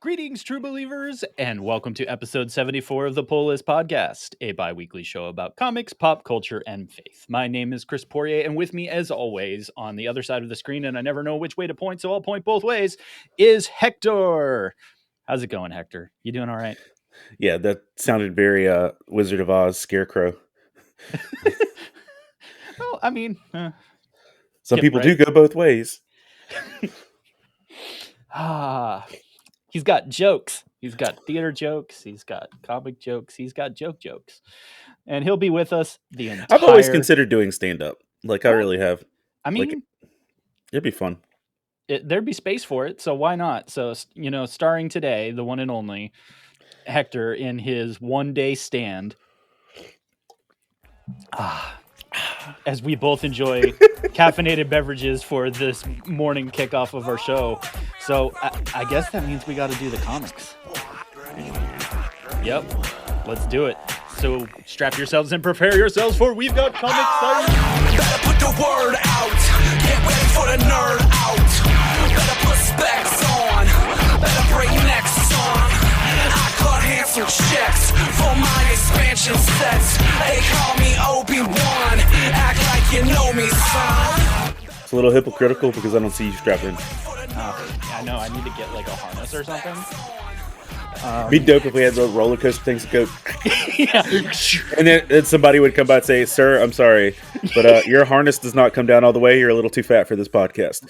Greetings, true believers, and welcome to episode 74 of the Pull List Podcast, a bi-weekly show about comics, pop culture, and faith. My name is Chris Poirier, and with me, as always, on the other side of the screen, and I never know which way to point, so I'll point both ways, is Hector. How's it going, Hector? You doing all right? Yeah, that sounded very Wizard of Oz scarecrow. Well, I mean, some people do go both ways. He's got jokes. He's got theater jokes. He's got comic jokes. He's got jokes. And he'll be with us the entire... I've always considered doing stand-up. I really have. I mean... it'd be fun. There'd be space for it, so why not? So, starring today, the one and only Hector in his one-day stand. As we both enjoy caffeinated beverages for this morning kickoff of our show. So I guess that means we got to do the comics. Yep, let's do it. So strap yourselves and prepare yourselves, for we've got comics. Better put the word out. Get ready for the nerd out. Better put specs on. Better break necks on. I cut handsome checks for my expansion sets. They call me Obi-Wan. Act like you know me, son. It's a little hypocritical because I don't see you strapped in. I know. I need to get like a harness or something. Be dope if we had those roller coaster things to go. Yeah. And then somebody would come by and say, "Sir, I'm sorry, but your harness does not come down all the way. You're a little too fat for this podcast."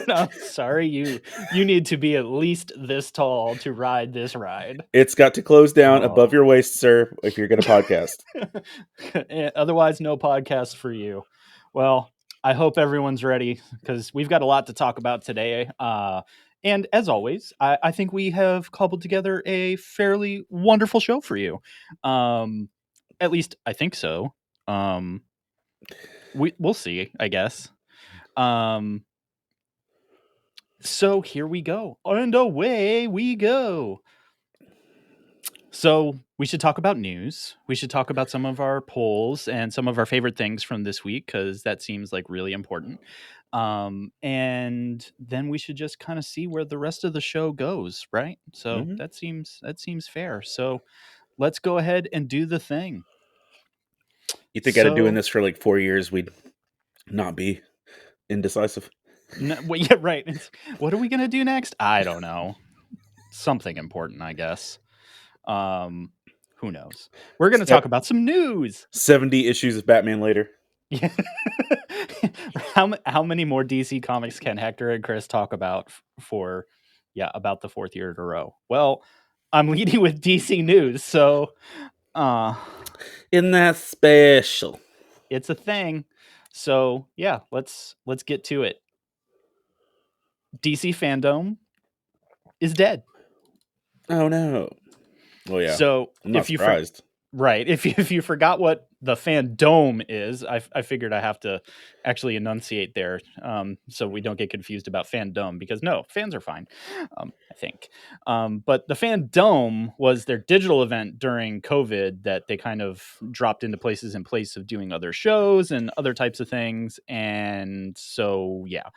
I'm sorry, you need to be at least this tall to ride this ride. It's got to close down above your waist, sir, if you're going to podcast. Otherwise, no podcast for you. Well, I hope everyone's ready because we've got a lot to talk about today. And as always, I think we have cobbled together a fairly wonderful show for you. At least I think so. We'll see, I guess. So here we go. And away we go. So we should talk about news. We should talk about some of our polls and some of our favorite things from this week, because that seems like really important. And then we should just kind of see where the rest of the show goes, right? So that seems fair. So let's go ahead and do the thing. You think out of doing this for like 4 years, we'd not be indecisive? No, well, yeah, right. What are we gonna do next? I don't know. Something important, I guess. Who knows? We're gonna talk about some news. 70 issues of Batman later. Yeah. How many more DC comics can Hector and Chris talk about for about the fourth year in a row? Well, I'm leading with DC news, so isn't that special? It's a thing. So yeah, let's get to it. DC Fandome is dead. Oh no. Well, yeah. So I'm not surprised. Right. If you forgot what the Fandome is, I figured I have to actually enunciate there, so we don't get confused about Fandome, because no, fans are fine, I think. But the Fandome was their digital event during COVID that they kind of dropped into places in place of doing other shows and other types of things. And so, yeah,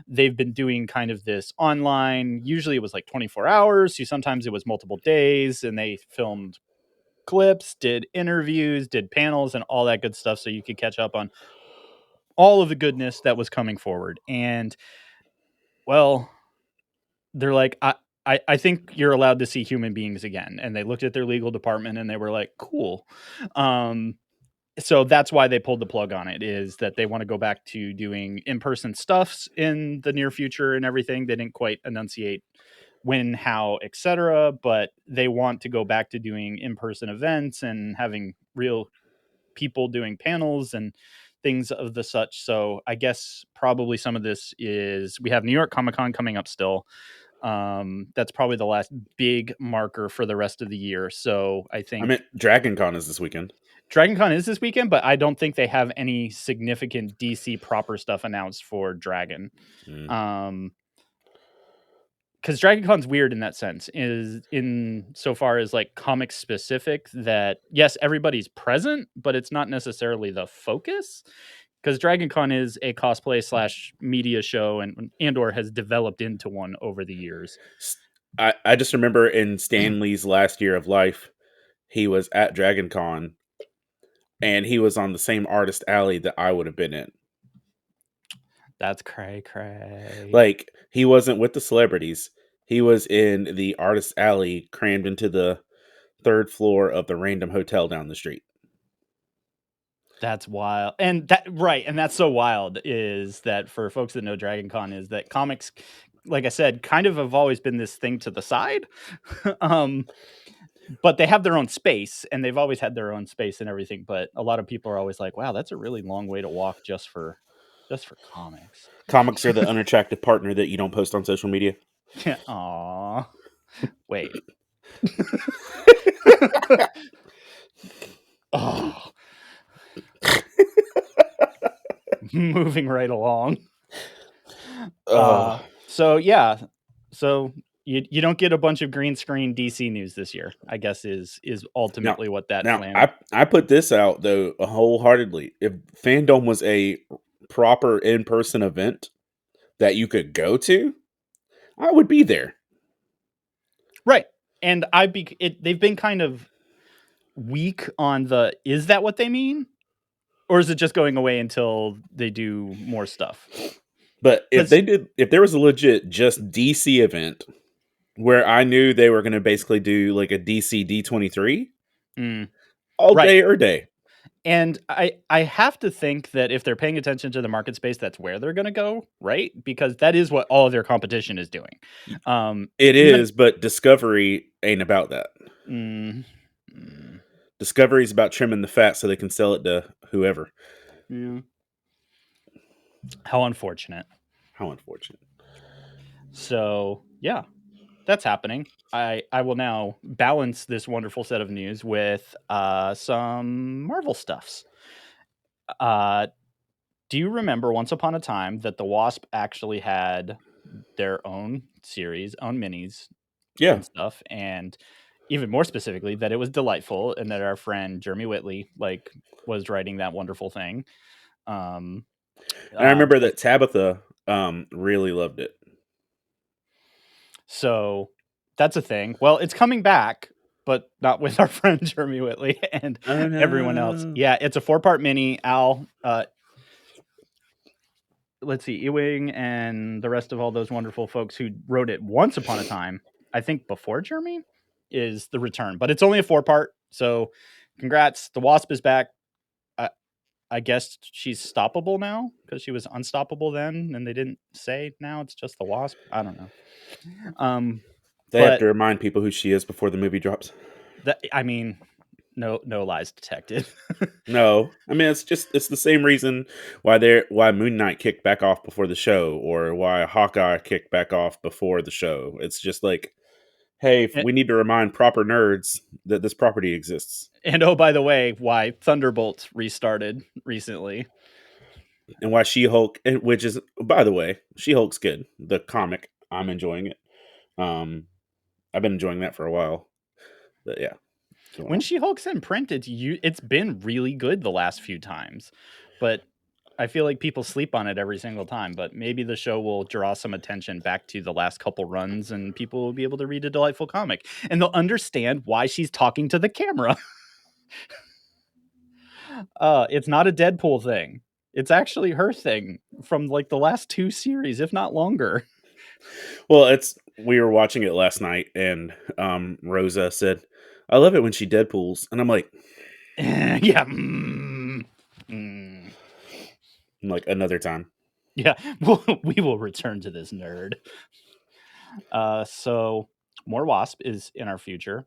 they've been doing kind of this online. Usually it was like 24 hours. So sometimes it was multiple days, and they filmed clips, did interviews, did panels, and all that good stuff, so you could catch up on all of the goodness that was coming forward. And well, they're like, I think you're allowed to see human beings again. And they looked at their legal department and they were like, cool. So that's why they pulled the plug on it, is that they want to go back to doing in-person stuffs in the near future and everything. They didn't quite enunciate when, how, etc., but they want to go back to doing in-person events and having real people doing panels and things of the such. So I guess probably some of this is, we have New York Comic Con coming up still. That's probably the last big marker for the rest of the year. So I think Dragon Con is this weekend. Dragon Con is this weekend, but I don't think they have any significant DC proper stuff announced for Dragon. Because Dragon Con's weird in that sense, is in so far as like comic specific, that yes, everybody's present, but it's not necessarily the focus. Because Dragon Con is a cosplay / media show, and or has developed into one over the years. I just remember in Stanley's last year of life, he was at Dragon Con, and he was on the same artist alley that I would have been in. That's cray. Like, he wasn't with the celebrities. He was in the artist alley, crammed into the third floor of the random hotel down the street. That's wild. And that's so wild is that for folks that know Dragon Con is that comics, like I said, kind of have always been this thing to the side. But they have their own space, and they've always had their own space and everything. But a lot of people are always like, wow, that's a really long way to walk just for comics. Comics are the unattractive partner that you don't post on social media. Aw. Wait. Oh. Moving right along. So yeah. So you don't get a bunch of green screen DC news this year, I guess is ultimately what that plan. I put this out though wholeheartedly. If Fandome was a proper in-person event that you could go to, I would be there. Right. And they've been kind of weak on is that what they mean? Or is it just going away until they do more stuff? But if there was a legit just DC event where I knew they were going to basically do like a DC D23 all day or day. And I have to think that if they're paying attention to the market space, that's where they're going to go, right? Because that is what all of their competition is doing. It is, but Discovery ain't about that. Discovery is about trimming the fat so they can sell it to whoever. Yeah. How unfortunate. So, yeah, that's happening. I will now balance this wonderful set of news with some Marvel stuffs. Do you remember once upon a time that the Wasp actually had their own series, own minis and stuff, and even more specifically that it was delightful and that our friend Jeremy Whitley was writing that wonderful thing. And I remember that Tabitha really loved it. So that's a thing. Well, it's coming back, but not with our friend Jeremy Whitley and everyone else. Yeah, it's a 4-part mini. Al, let's see, Ewing and the rest of all those wonderful folks who wrote it once upon a time, I think before Jeremy, is the return. But it's only a 4-part, so congrats. The Wasp is back. I guess she's stoppable now because she was unstoppable then, and they didn't say now it's just the Wasp. I don't know. They have to remind people who she is before the movie drops. No lies detected. No, I mean it's the same reason why Moon Knight kicked back off before the show, or why Hawkeye kicked back off before the show. It's just like, hey, we need to remind proper nerds that this property exists. And oh, by the way, why Thunderbolt restarted recently. And why She-Hulk, which is, by the way, She-Hulk's good. The comic, I'm enjoying it. I've been enjoying that for a while. But yeah. When She-Hulk's in print, it's been really good the last few times. But I feel like people sleep on it every single time. But maybe the show will draw some attention back to the last couple runs, and people will be able to read a delightful comic. And they'll understand why she's talking to the camera. It's not a Deadpool thing. It's actually her thing from like the last 2 series, if not longer. Well, we were watching it last night, and Rosa said, "I love it when she Deadpools," and I'm like, "Yeah, like another time." Yeah, we will return to this nerd. So more Wasp is in our future.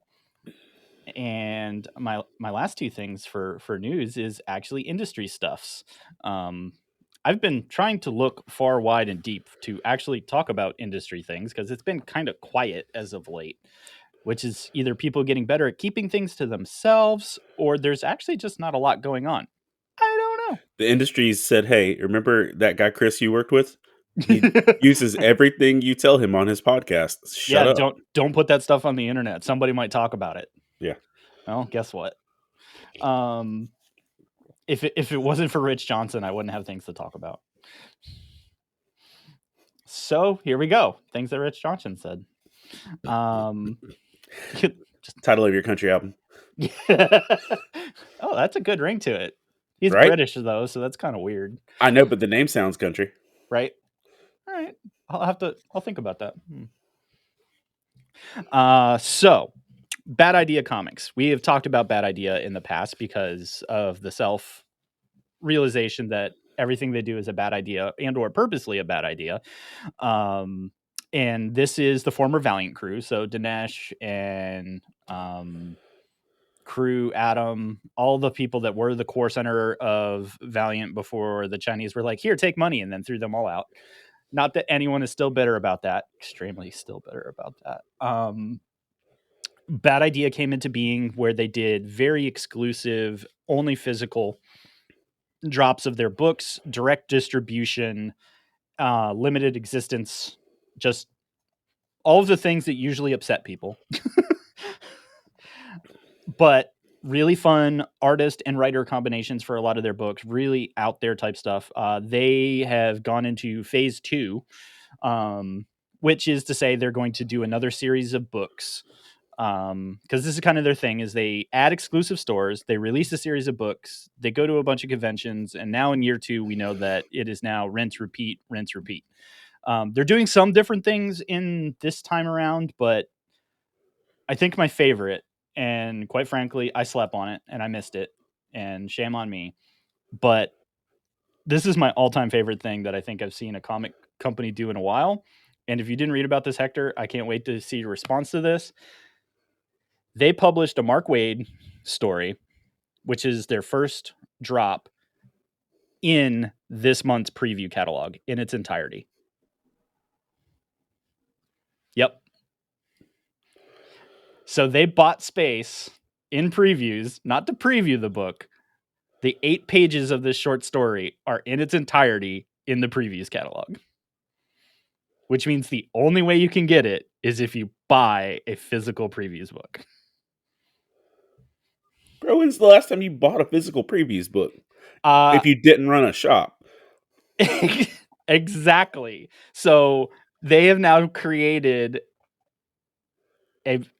And my last 2 things for news is actually industry stuffs. I've been trying to look far, wide, and deep to actually talk about industry things because it's been kind of quiet as of late, which is either people getting better at keeping things to themselves or there's actually just not a lot going on. I don't know. The industry said, hey, remember that guy Chris you worked with? He uses everything you tell him on his podcast. Shut up. Don't put that stuff on the internet. Somebody might talk about it. Yeah. Well, guess what? If it wasn't for Rich Johnson, I wouldn't have things to talk about. So here we go. Things that Rich Johnson said. Title of your country album. Oh, that's a good ring to it. He's Right? British though, so that's kind of weird, I know, but the name sounds country. right? All right, I'll think about that. So Bad Idea Comics. We have talked about Bad Idea in the past because of the self realization that everything they do is a bad idea and or purposely a bad idea. And this is the former Valiant crew. So Dinesh and crew, Adam, all the people that were the core center of Valiant before the Chinese were like, here, take money, and then threw them all out. Not that anyone is still bitter about that. Extremely still bitter about that. Bad Idea came into being where they did very exclusive, only physical drops of their books, direct distribution, limited existence, just all of the things that usually upset people. But really fun artist and writer combinations for a lot of their books, really out there type stuff. They have gone into phase 2, which is to say they're going to do another series of books. Because this is kind of their thing, is they add exclusive stores, they release a series of books, they go to a bunch of conventions, and now in year 2, we know that it is now rinse, repeat, rinse, repeat. They're doing some different things in this time around, but I think my favorite, and quite frankly, I slept on it and I missed it, and shame on me, but this is my all-time favorite thing that I think I've seen a comic company do in a while. And if you didn't read about this, Hector, I can't wait to see your response to this. They published a Mark Waid story, which is their first drop in this month's preview catalog in its entirety. Yep. So they bought space in previews, not to preview the book. The 8 pages of this short story are in its entirety in the previews catalog, which means the only way you can get it is if you buy a physical previews book. Bro, when's the last time you bought a physical previews book? If you didn't run a shop. Exactly. So they have now created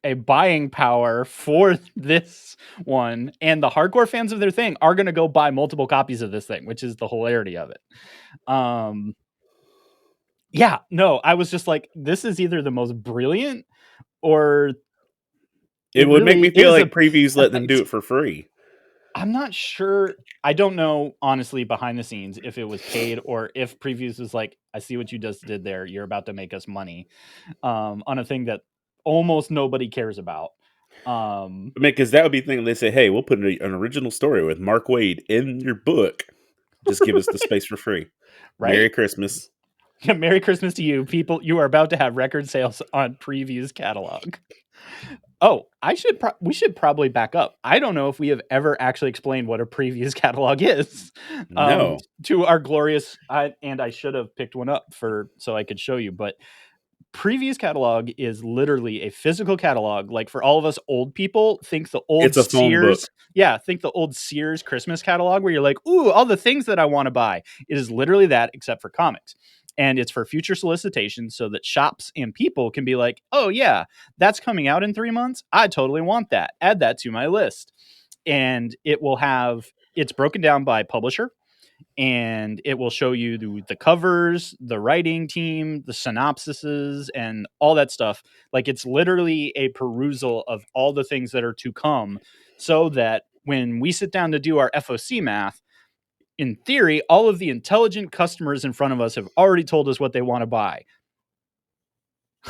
a buying power for this one, and the hardcore fans of their thing are going to go buy multiple copies of this thing, which is the hilarity of it. Yeah, no, I was just like, this is either the most brilliant or it would really make me feel like previews let them do it for free. I'm not sure. I don't know, honestly, behind the scenes, if it was paid or if previews was like, I see what you just did there. You're about to make us money on a thing that almost nobody cares about. I mean, because that would be the thing. They say, hey, we'll put an original story with Mark Waid in your book. Just give us the space for free. Right? Merry Christmas. Merry Christmas to you, people. You are about to have record sales on previews catalog. Oh, we should probably back up. I don't know if we have ever actually explained what a previews catalog is. No. To our glorious, and I should have picked one up so I could show you, but previews catalog is literally a physical catalog. Like for all of us old people, think the old Sears. Yeah, think the old Sears Christmas catalog where you're like, ooh, all the things that I want to buy. It is literally that, except for comics. And it's for future solicitation so that shops and people can be like, oh, yeah, that's coming out in 3 months. I totally want that. Add that to my list. And it's broken down by publisher, and it will show you the covers, the writing team, the synopsises, and all that stuff. Like, it's literally a perusal of all the things that are to come, so that when we sit down to do our FOC math, in theory, all of the intelligent customers in front of us have already told us what they want to buy.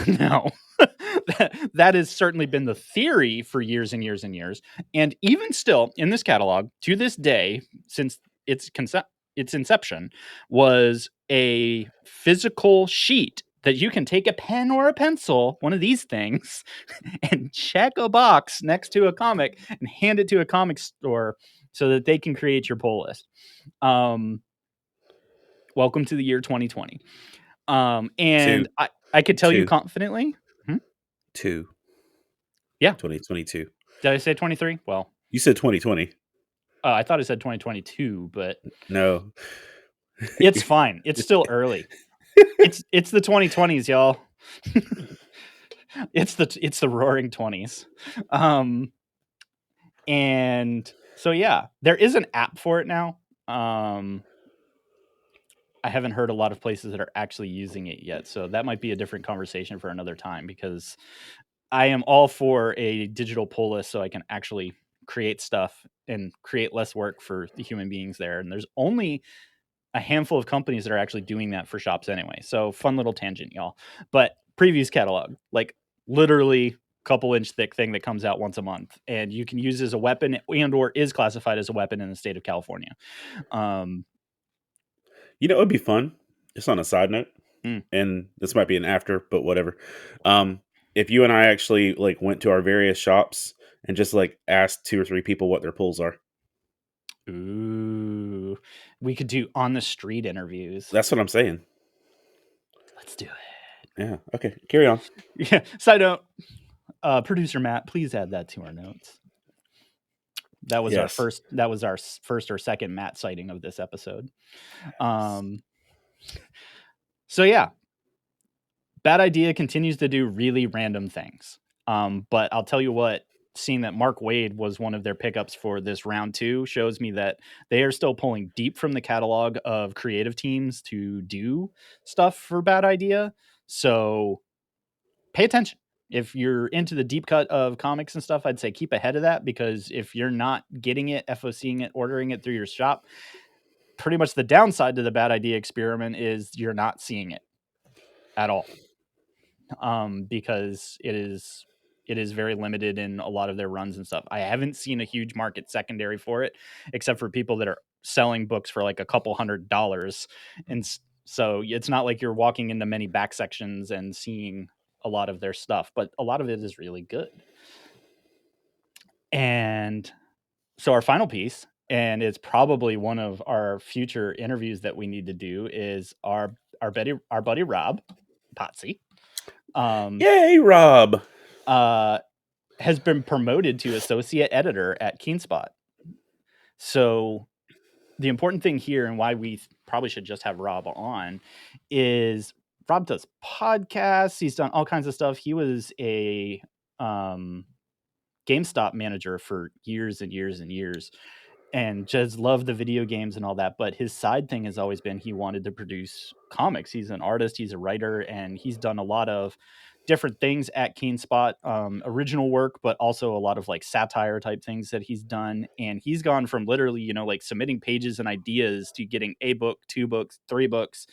No, that has certainly been the theory for years and years and years. And even still, in this catalog, to this day, since its inception, was a physical sheet that you can take a pen or a pencil, one of these things, and check a box next to a comic and hand it to a comic store so that they can create your pull list. Welcome to the year 2020. And I could tell you confidently. 2. Yeah. 2022. Did I say 23? Well, you said 2020. I thought I said 2022, but no. It's fine. It's still early. It's the 2020s, y'all. It's the Roaring 20s. And so yeah, there is an app for it now. I haven't heard a lot of places that are actually using it yet, so that might be a different conversation for another time, because I am all for a digital pull list so I can actually create stuff and create less work for the human beings there. And there's only a handful of companies that are actually doing that for shops anyway. So fun little tangent, y'all. But previews catalog, like literally couple inch thick thing that comes out once a month, and you can use it as a weapon and or is classified as a weapon in the state of California. You know, it would be fun. Just on a side note, and this might be an after, but whatever. If you and I actually like went to our various shops and just like asked 2 or 3 people what their pulls are. Ooh, we could do on the street interviews. That's what I'm saying. Let's do it. Yeah. Okay. Carry on. Yeah. Side note, producer Matt, please add that to our notes. That was our first. That was our first or second Matt sighting of this episode. So yeah, Bad Idea continues to do really random things. But I'll tell you what, seeing that Mark Waid was one of their pickups for this round 2 shows me that they are still pulling deep from the catalog of creative teams to do stuff for Bad Idea. So pay attention. If you're into the deep cut of comics and stuff, I'd say keep ahead of that, because if you're not getting it, FOCing it, ordering it through your shop, pretty much the downside to the Bad Idea experiment is you're not seeing it at all. Because it is very limited in a lot of their runs and stuff. I haven't seen a huge market secondary for it, except for people that are selling books for like a couple $100. And so it's not like you're walking into many back sections and seeing a lot of their stuff, but a lot of it is really good. And so our final piece, and it's probably one of our future interviews that we need to do, is our buddy Rob Potsy. Yay, Rob! Has been promoted to associate editor at Keenspot. So the important thing here, and why we probably should just have Rob on, is Rob does podcasts. He's done all kinds of stuff. He was a GameStop manager for years and years and years, and just loved the video games and all that. But his side thing has always been he wanted to produce comics. He's an artist, he's a writer, and he's done a lot of different things at Keenspot, original work, but also a lot of like satire type things that he's done. And he's gone from literally, you know, like submitting pages and ideas to getting a book, 2 books, 3 books,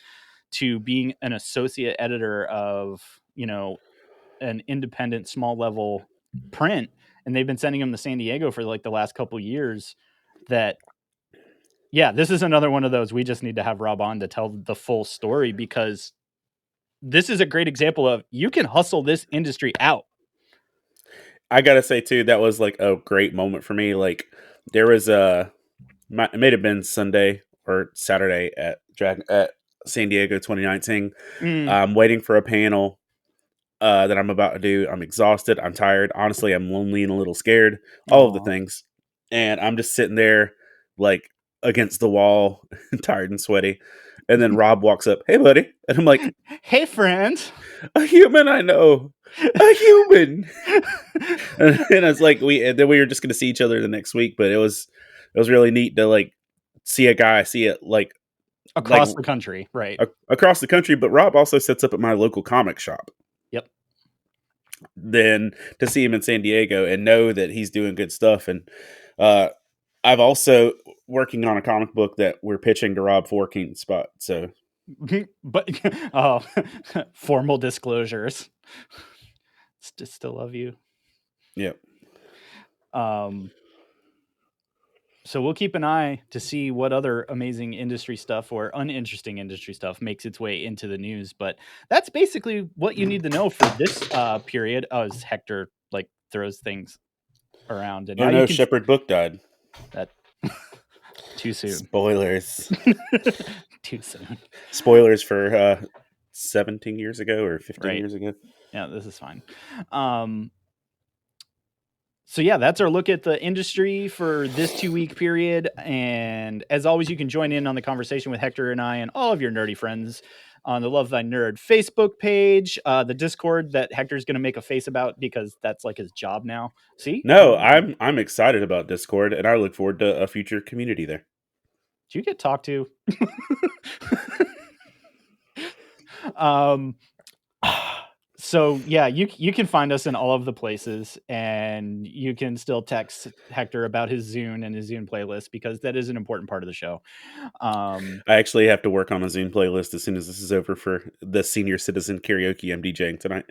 to being an associate editor of, you know, an independent small level print. And they've been sending him to San Diego for like the last couple years. That, yeah, this is another one of those, we just need to have Rob on to tell the full story, because this is a great example of you can hustle this industry out. I gotta say too, that was like a great moment for me. Like there was it may have been Sunday or Saturday at San Diego 2019. I'm waiting for a panel that I'm about to do. I'm exhausted. I'm tired. Honestly, I'm lonely and a little scared. All of the things. And I'm just sitting there like against the wall, tired and sweaty. And then Rob walks up, "Hey, buddy." And I'm like, "Hey, friend." "A human I know. A human." And it's like we were just going to see each other the next week, but it was really neat to like see a guy, see it like across the country, right? Across the country. But Rob also sets up at my local comic shop. Yep. Then to see him in San Diego and know that he's doing good stuff. And I've also working on a comic book that we're pitching to Rob for Keenspot. So, but formal disclosures. Still love you. Yep. So we'll keep an eye to see what other amazing industry stuff or uninteresting industry stuff makes its way into the news. But that's basically what you need to know for this period. As Hector like throws things around, and I know Shepherd Book died. That too soon. Spoilers. Too soon. Spoilers for 17 years ago or 15 years ago. Yeah, this is fine. So yeah, that's our look at the industry for this 2-week period. And as always, you can join in on the conversation with Hector and I and all of your nerdy friends on the Love Thy Nerd Facebook page, the Discord that Hector's going to make a face about because that's like his job now. See? No, I'm excited about Discord, and I look forward to a future community there. Did you get talked to? um So yeah, you can find us in all of the places, and you can still text Hector about his Zune and his Zune playlist because that is an important part of the show. I actually have to work on a Zune playlist as soon as this is over for the senior citizen karaoke I'm DJing tonight.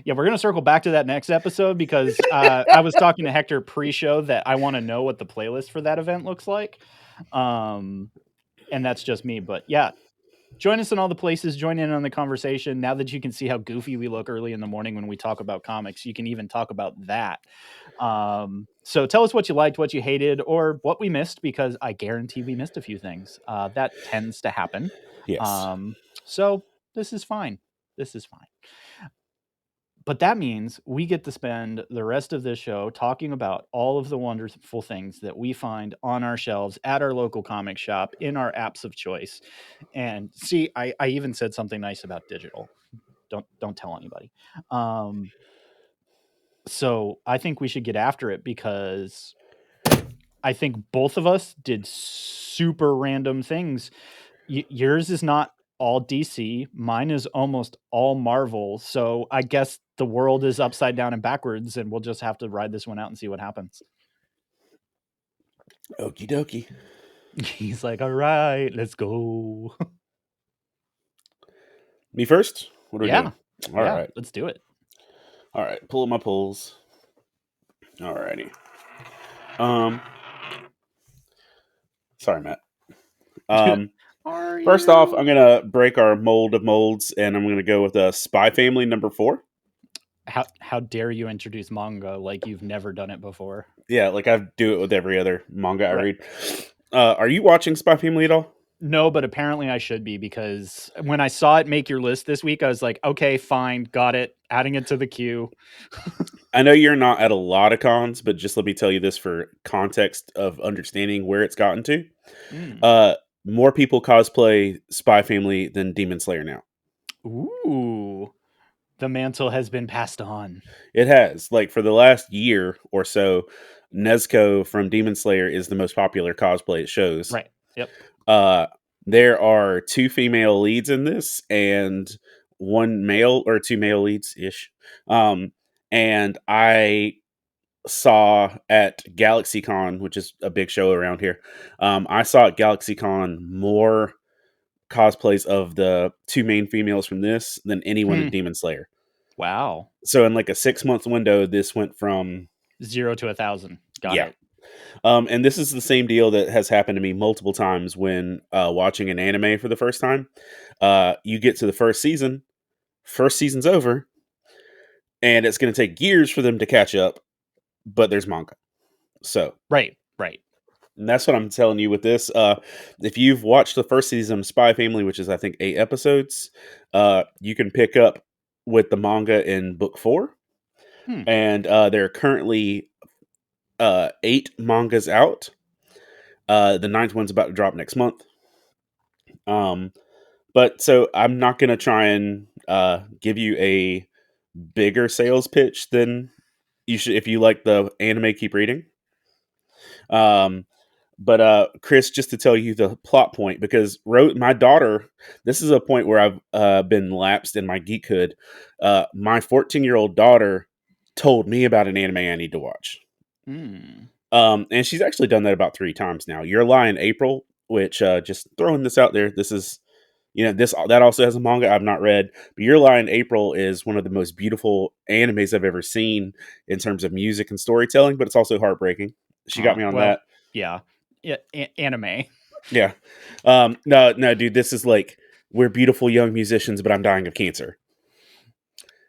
Yeah, we're gonna circle back to that next episode because I was talking to Hector pre-show that I want to know what the playlist for that event looks like, and that's just me. But yeah, join us in all the places. Join in on the conversation. Now that you can see how goofy we look early in the morning when we talk about comics, you can even talk about that. So tell us what you liked, what you hated, or what we missed, because I guarantee we missed a few things. That tends to happen. Yes. So this is fine. This is fine. But that means we get to spend the rest of this show talking about all of the wonderful things that we find on our shelves at our local comic shop in our apps of choice. And see, I even said something nice about digital. Don't tell anybody. So I think we should get after it because I think both of us did super random things. Yours is not all DC. Mine is almost all Marvel. So I guess the world is upside down and backwards, and we'll just have to ride this one out and see what happens. Okie dokie. He's like, all right, let's go. Me first? What are we doing? All yeah, right. let's do it. All right. Pull up my pulls. All righty. Sorry, Matt. First off, I'm gonna break our mold of molds, and I'm gonna go with Spy Family number 4. How dare you introduce manga like you've never done it before? Yeah, like I do it with every other manga I read. Are you watching Spy Family at all? No, but apparently I should be, because when I saw it make your list this week, I was like, okay, fine, got it, adding it to the queue. I know you're not at a lot of cons, but just let me tell you this for context of understanding where it's gotten to. More people cosplay Spy Family than Demon Slayer now. Ooh. The mantle has been passed on. It has. Like, for the last year or so, Nezuko from Demon Slayer is the most popular cosplay it shows. Right. Yep. There are 2 female leads in this and 1 male, or 2 male leads ish. And I saw at GalaxyCon, which is a big show around here. I saw at GalaxyCon more cosplays of the 2 main females from this than anyone in Demon Slayer. Wow. So in like a 6-month window, this went from 0 to 1,000. Got it. And this is the same deal that has happened to me multiple times when watching an anime for the first time. You get to the first season's over, and it's going to take years for them to catch up, but there's manga. So Right. And that's what I'm telling you with this. If you've watched the first season of Spy Family, which is I think 8 episodes, you can pick up with the manga in book 4. And there are currently 8 mangas out. The 9th one's about to drop next month. But so I'm not going to try and give you a bigger sales pitch than you should. If you like the anime, keep reading. But Chris, just to tell you the plot point, because my daughter, this is a point where I've been lapsed in my geekhood. My 14-year-old daughter told me about an anime I need to watch. And she's actually done that about 3 times now. Your Lie in April, which just throwing this out there, this is, that also has a manga I've not read, but Your Lie in April is one of the most beautiful animes I've ever seen in terms of music and storytelling, but it's also heartbreaking. She got me on that. Yeah. Anime. Yeah. No, dude, this is like, we're beautiful young musicians, but I'm dying of cancer.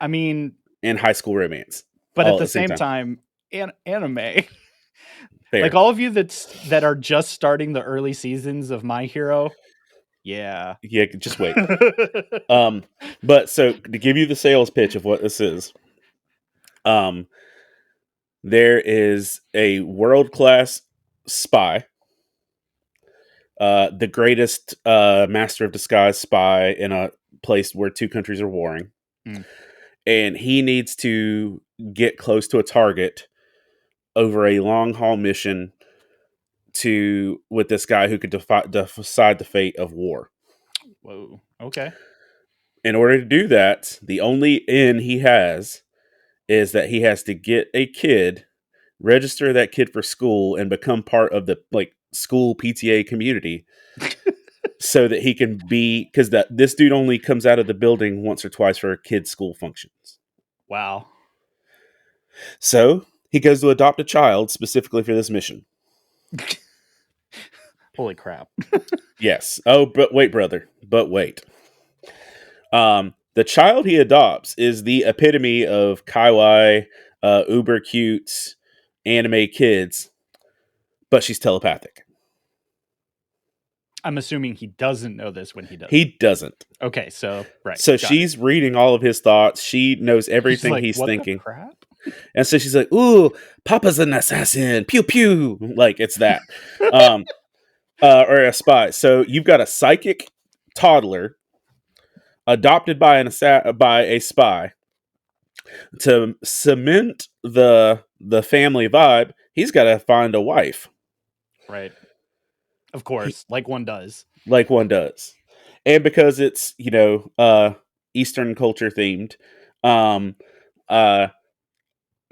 I mean, and high school romance. But at the same time, anime. Fair. Like all of you that are just starting the early seasons of My Hero. Yeah. Yeah, just wait. But so to give you the sales pitch of what this is, there is a world-class spy the greatest master of disguise spy in a place where two countries are warring. Mm. And he needs to get close to a target over a long haul mission with this guy who could decide the fate of war. Whoa. Okay. In order to do that, the only in he has is that he has to get a kid, register that kid for school, and become part of the school PTA community, so that he can be, because this dude only comes out of the building once or twice for kids' school functions. Wow. So he goes to adopt a child specifically for this mission. Holy crap. Yes. Oh, but wait, brother. But wait. The child he adopts is the epitome of kawaii, uber cute anime kids, but she's telepathic. I'm assuming he doesn't know this when he does. He doesn't. Okay, so right. So she's reading all of his thoughts. She knows everything like, he's what thinking. The crap? And so she's like, "Ooh, Papa's an assassin! Pew pew!" Like it's that, or a spy. So you've got a psychic toddler adopted by a spy to cement the family vibe. He's got to find a wife, right? Of course, like one does, and because it's Eastern culture themed,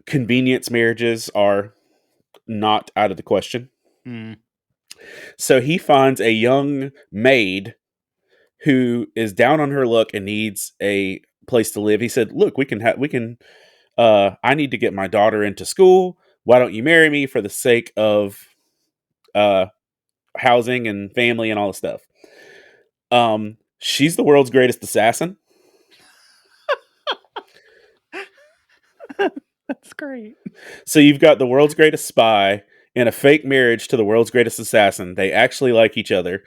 convenience marriages are not out of the question. Mm. So he finds a young maid who is down on her luck and needs a place to live. He said, "Look, I need to get my daughter into school. Why don't you marry me for the sake of housing and family and all this stuff?" She's the world's greatest assassin. That's great. So you've got the world's greatest spy and a fake marriage to the world's greatest assassin. They actually like each other.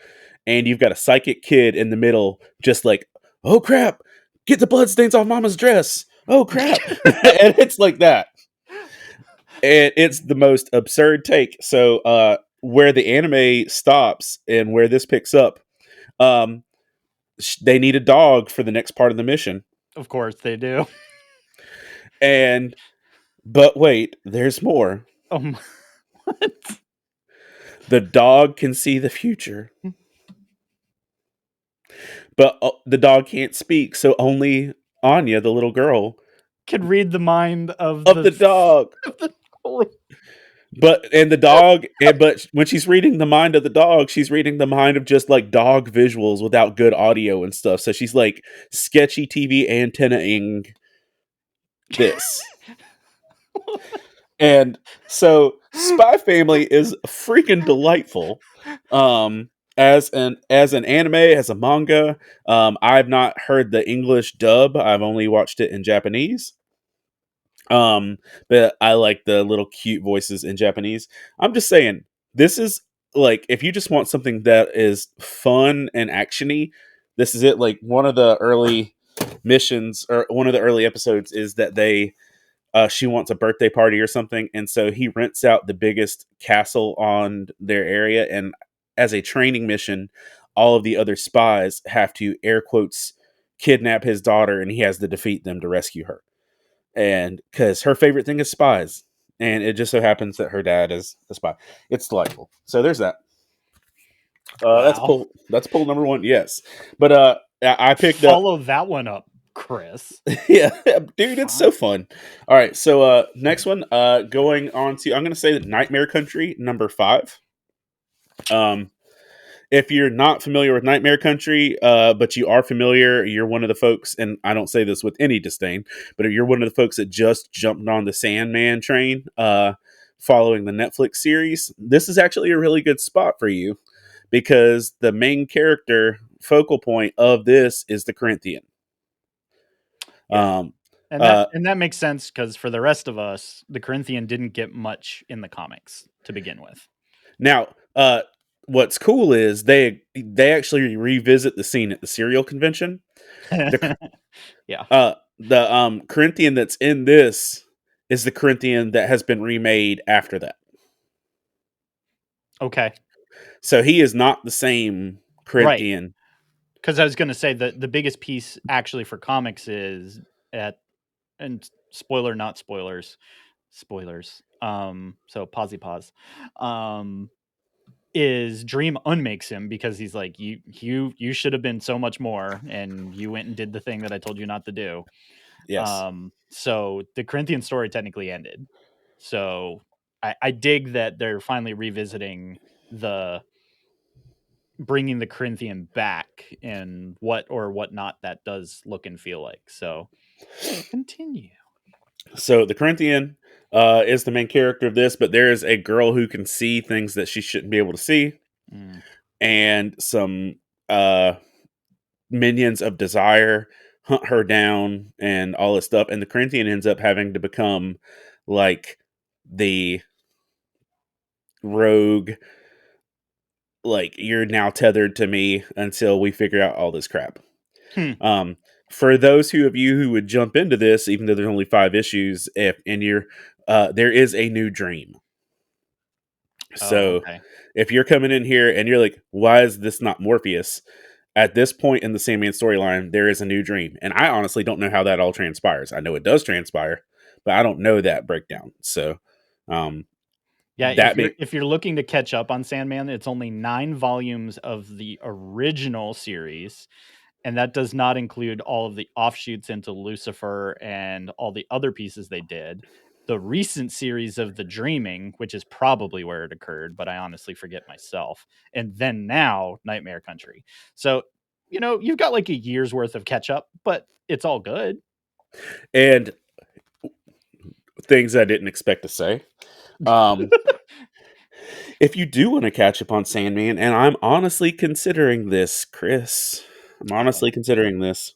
And you've got a psychic kid in the middle, just like, "Oh crap, get the bloodstains off mama's dress. Oh crap." And it's like that. And it's the most absurd take. So where the anime stops and where this picks up, they need a dog for the next part of the mission. Of course they do. But wait, there's more. What? The dog can see the future. But the dog can't speak, so only Anya, the little girl, can read the mind of the dog. But when she's reading the mind of the dog, she's reading the mind of just like dog visuals without good audio and stuff. So she's like sketchy TV antenna-ing this. And so Spy Family is freaking delightful. As an anime, as a manga, I've not heard the English dub. I've only watched it in Japanese. But I like the little cute voices in Japanese. I'm just saying, this is like, if you just want something that is fun and actiony, this is it. Like one of the early missions or one of the early episodes is that she wants a birthday party or something, and so he rents out the biggest castle on their area, and as a training mission, all of the other spies have to, air quotes, kidnap his daughter, and he has to defeat them to rescue her. And because her favorite thing is spies, and it just so happens that her dad is a spy. It's delightful. So there's that. Wow. That's pull number one. Yes, but I picked follow that one up, Chris. Yeah, dude, it's so fun. All right, so next one, going on to, I'm going to say Nightmare Country number 5. If you're not familiar with Nightmare Country, but you are familiar, you're one of the folks, and I don't say this with any disdain, but if you're one of the folks that just jumped on the Sandman train, following the Netflix series, this is actually a really good spot for you, because the main character focal point of this is the Corinthian. Yeah. And that makes sense, because for the rest of us, the Corinthian didn't get much in the comics to begin with. Now, what's cool is they actually revisit the scene at the cereal convention. Yeah. The Corinthian that's in this is the Corinthian that has been remade after that. Okay. So he is not the same Right. Corinthian. Because I was going to say that the biggest piece actually for comics is and spoiler, not spoilers, spoilers. So pause. Um, is Dream unmakes him because he's like, you should have been so much more, and you went and did the thing that I told you not to do. Yes. So the Corinthian story technically ended. So I dig that they're finally revisiting the bringing the Corinthian back and what or what not that does look and feel like. So continue. So the Corinthian is the main character of this, but there is a girl who can see things that she shouldn't be able to see, and some minions of desire hunt her down and all this stuff. And the Corinthian ends up having to become like the rogue, like, you're now tethered to me until we figure out all this crap. For those of you who would jump into this, even though there's only 5 issues, there is a new dream. So okay. if you're coming in here and you're like, why is this not Morpheus? At this point in the Sandman storyline, there is a new dream. And I honestly don't know how that all transpires. I know it does transpire, but I don't know that breakdown. So, yeah, that if you're looking to catch up on Sandman, it's only 9 volumes of the original series, and that does not include all of the offshoots into Lucifer and all the other pieces they did. The recent series of The Dreaming, which is probably where it occurred, but I honestly forget myself. And then now Nightmare Country. So, you've got like a year's worth of catch up, but it's all good. and things I didn't expect to say. If you do want to catch up on Sandman, and I'm honestly considering this, Chris, I'm honestly considering this.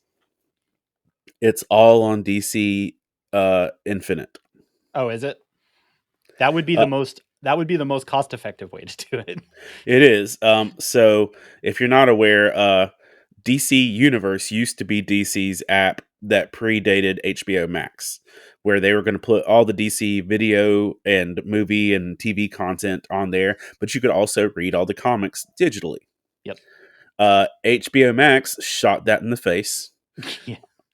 It's all on DC Infinite. Oh, is it? That would be the most cost effective way to do it. It is. So if you're not aware, DC Universe used to be DC's app that predated HBO Max, where they were going to put all the DC video and movie and TV content on there, but you could also read all the comics digitally. Yep. HBO Max shot that in the face,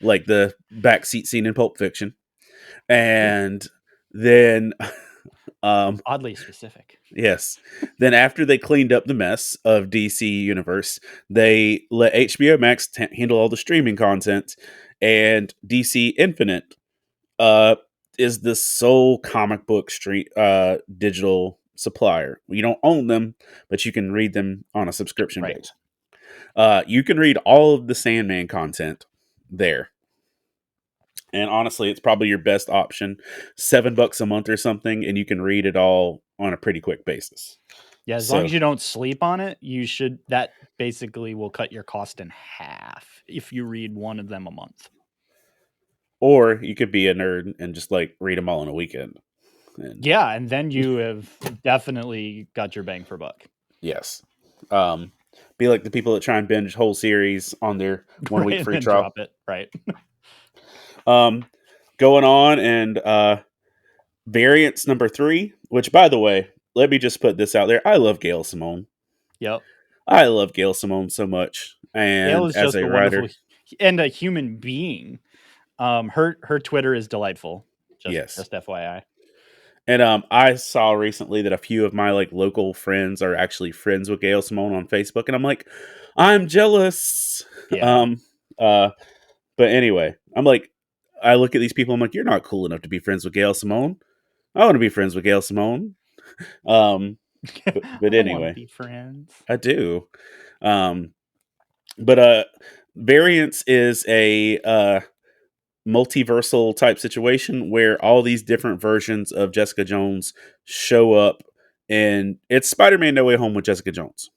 like the backseat scene in Pulp Fiction, and then oddly specific. Yes. Then after they cleaned up the mess of DC Universe, they let HBO Max handle all the streaming content, and DC Infinite is the sole comic book digital supplier. You don't own them, but you can read them on a subscription base. You can read all of the Sandman content there. And honestly, it's probably your best option. $7 a month or something, and you can read it all on a pretty quick basis. Yeah, as long as you don't sleep on it, that basically will cut your cost in half if you read one of them a month. Or you could be a nerd and just like read them all in a weekend. And then you have definitely got your bang for buck. Yes. Be like the people that try and binge whole series on their 1 week free trial. Drop it, right? Going on, and variants number 3, which, by the way, let me just put this out there. I love Gail Simone. Yep. I love Gail Simone so much. And Gail is as just a writer and a human being. Her Twitter is delightful. Just FYI. And I saw recently that a few of my like local friends are actually friends with Gail Simone on Facebook, and I'm like, I'm jealous. Yeah. But anyway, I'm like, I look at these people, I'm like, you're not cool enough to be friends with Gail Simone. I want to be friends with Gail Simone. But anyway, be friends. I do. But Variants is a multiversal type situation where all these different versions of Jessica Jones show up, and it's Spider-Man No Way Home with Jessica Jones.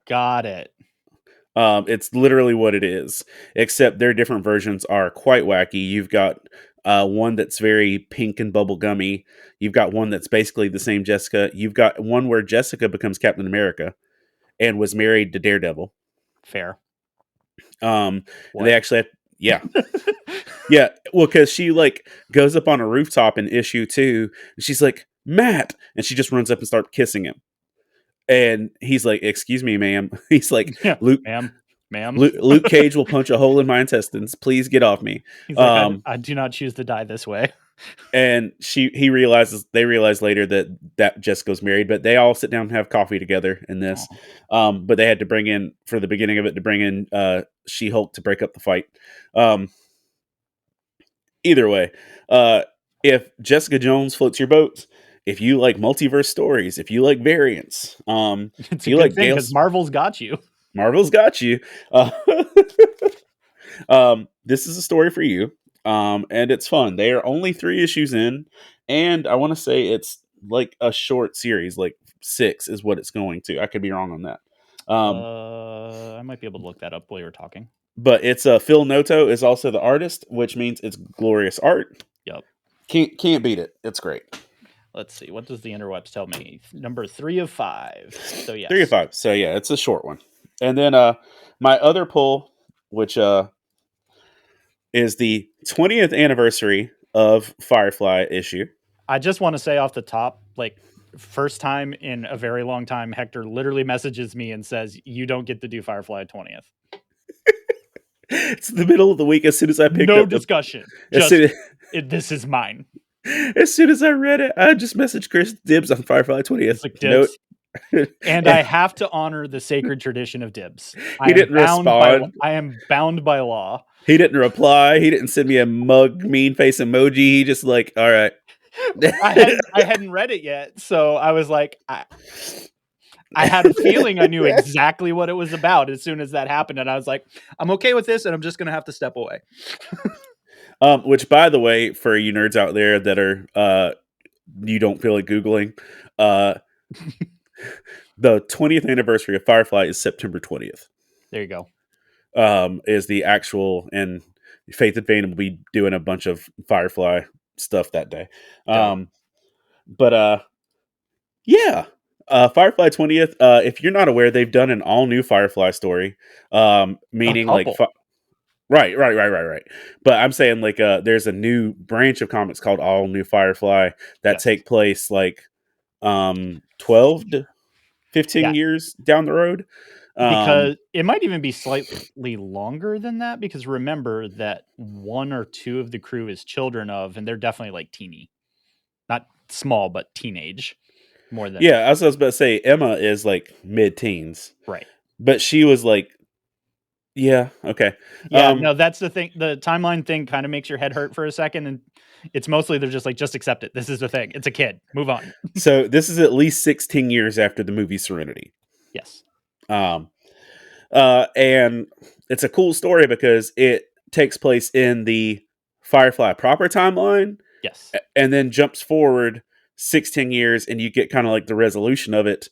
Got it. It's literally what it is, except their different versions are quite wacky. You've got one that's very pink and bubblegummy. You've got one that's basically the same Jessica. You've got one where Jessica becomes Captain America and was married to Daredevil. Fair. And they actually have, yeah. Yeah, well, because she like goes up on a rooftop in issue 2, and she's like, Matt, and she just runs up and starts kissing him. And he's like, "Excuse me, ma'am." He's like, Yeah, "Luke, ma'am. Luke Cage will punch a hole in my intestines. Please get off me." He's like, I do not choose to die this way. And they realize later that Jessica's married, but they all sit down and have coffee together in this. But they had to bring in, for the beginning of it, to bring in She-Hulk to break up the fight. Either way, if Jessica Jones floats your boat, if you like multiverse stories, if you like variants, It's if a you good like thing because Marvel's got you. Marvel's got you. This is a story for you. And it's fun. They are only 3 issues in, and I want to say it's like a short series, like 6 is what it's going to. I could be wrong on that. I might be able to look that up while you're talking. But it's Phil Noto is also the artist, which means it's glorious art. Yep. Can't beat it. It's great. Let's see. What does the interwebs tell me? Number 3 of 5. So yes. 3 of 5. So yeah, it's a short one. And then my other pull, which is the 20th anniversary of Firefly issue. I just want to say off the top, like, first time in a very long time, Hector literally messages me and says, "You don't get to do Firefly 20th." It's the middle of the week. As soon as I picked no up discussion. This is mine. As soon as I read it, I just messaged Chris, dibs on Firefly 20th. Like, dibs. And I have to honor the sacred tradition of dibs. He didn't respond. I am bound by law. He didn't reply. He didn't send me a mug mean face emoji. He just like, all right. I hadn't read it yet, so I was like, I had a feeling I knew exactly what it was about as soon as that happened, and I was like, I'm okay with this, and I'm just gonna have to step away. Which, by the way, for you nerds out there that are you don't feel like Googling, the 20th anniversary of Firefly is September 20th. There you go. Is the actual, and Faith and Fandom will be doing a bunch of Firefly stuff that day. But yeah, Firefly 20th. If you're not aware, they've done an all new Firefly story. Meaning like, right. But I'm saying like, there's a new branch of comics called All New Firefly that take place like 12 to 15 years down the road. Because it might even be slightly longer than that, because remember that 1 or 2 of the crew is children of, and they're definitely like teeny, not small, but teenage more than. Yeah, as I was about to say, Emma is like mid-teens. Right. But she was like, yeah, okay. Yeah, no, that's the thing. The timeline thing kind of makes your head hurt for a second, and it's mostly they're just like, just accept it. This is the thing. It's a kid. Move on. So this is at least 16 years after the movie Serenity. Yes. And it's a cool story because it takes place in the Firefly proper timeline. Yes. And then jumps forward 16 years, and you get kind of like the resolution of it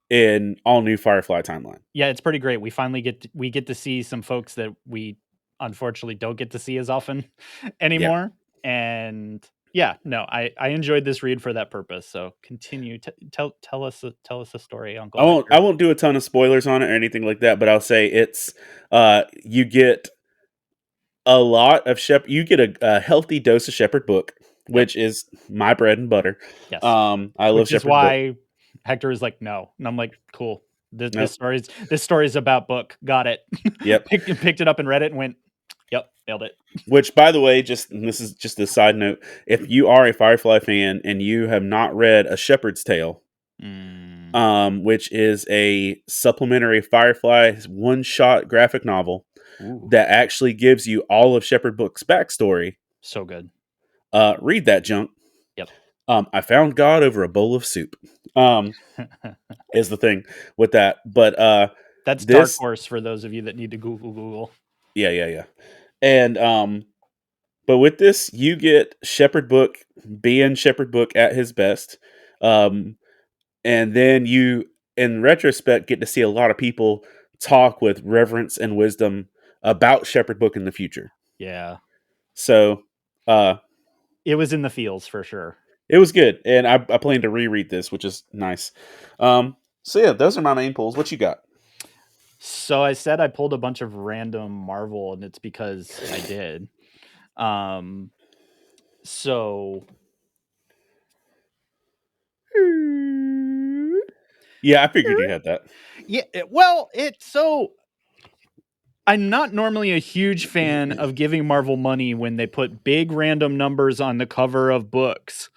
in All New Firefly timeline. Yeah, it's pretty great. We finally get to see some folks that we unfortunately don't get to see as often anymore. Yeah. And yeah, no, I enjoyed this read for that purpose. So continue to tell us a story, Uncle. I won't do a ton of spoilers on it or anything like that, but I'll say it's you get a lot of you get a healthy dose of Shepherd book, which is my bread and butter. Yes. I love Shepherd why book. Hector is like, no, and I'm like, cool. This story's about book. Got it. Yep. picked it up and read it and went, yep, nailed it. Which, by the way, this is just a side note. If you are a Firefly fan and you have not read A Shepherd's Tale, which is a supplementary Firefly one-shot graphic novel that actually gives you all of Shepherd Book's backstory. So good. Read that junk. Yep. I found God over a bowl of soup. Is the thing with that. But that's Dark Horse for those of you that need to Google. Yeah. And but with this, you get Shepherd Book being Shepherd Book at his best. And then you, in retrospect, get to see a lot of people talk with reverence and wisdom about Shepherd Book in the future. Yeah. So it was in the feels for sure. It was good. And I plan to reread this, which is nice. So yeah, those are my main pulls. What you got? So I said I pulled a bunch of random Marvel, and it's because I did. So Yeah, I figured you had that. Yeah, well, it's so. I'm not normally a huge fan of giving Marvel money when they put big random numbers on the cover of books.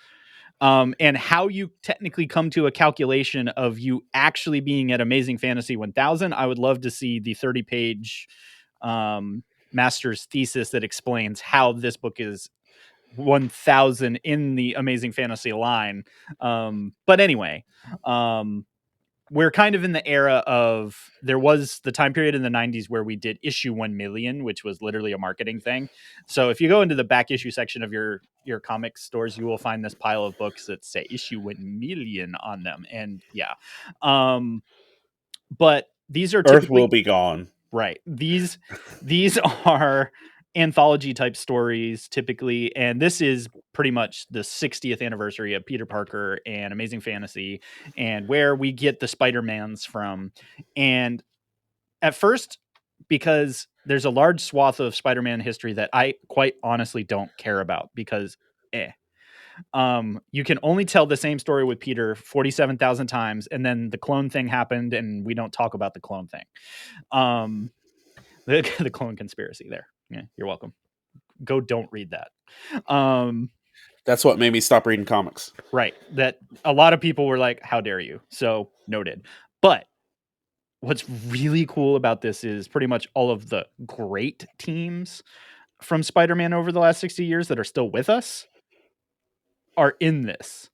And how you technically come to a calculation of you actually being at Amazing Fantasy 1000. I would love to see the 30-page master's thesis that explains how this book is 1000 in the Amazing Fantasy line. But anyway, we're kind of in the era of, there was the time period in the 90s where we did issue 1 million, which was literally a marketing thing. So if you go into the back issue section of your comic stores, you will find this pile of books that say issue 1 million on them. And yeah. But these are Earth will typically, be gone. right. These are anthology type stories typically, and this is pretty much the 60th anniversary of Peter Parker and Amazing Fantasy, and where we get the Spider-Mans from. And at first, because there's a large swath of Spider-Man history that I quite honestly don't care about, because you can only tell the same story with Peter 47,000 times, and then the clone thing happened and we don't talk about the clone thing. The clone conspiracy there. Yeah, you're welcome. Go don't read that. That's what made me stop reading comics. Right. That a lot of people were like, how dare you? So noted. But what's really cool about this is pretty much all of the great teams from Spider-Man over the last 60 years that are still with us are in this.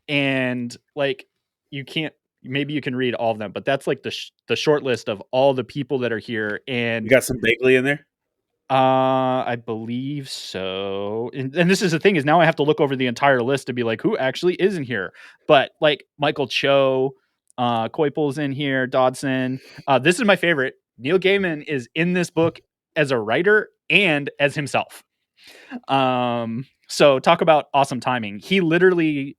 And like, you can't, maybe you can read all of them, but that's like the short list of all the people that are here. And You got some Bagley in there? I believe so. And this is the thing, is now I have to look over the entire list to be like, who actually is in here? But like Michael Cho, Koipel's in here, Dodson. This is my favorite. Neil Gaiman is in this book as a writer and as himself. So talk about awesome timing. He literally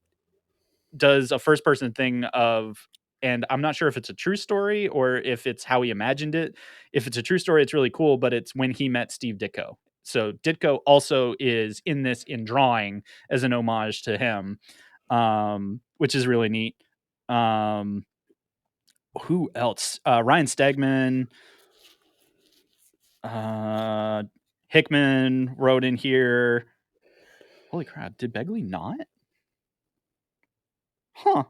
does a first person thing of, and I'm not sure if it's a true story or if it's how he imagined it. If it's a true story, it's really cool, but it's when he met Steve Ditko. So Ditko also is in this in drawing as an homage to him, which is really neat. Who else? Ryan Stegman, Hickman wrote in here. Holy crap. Did Begley not? Huh.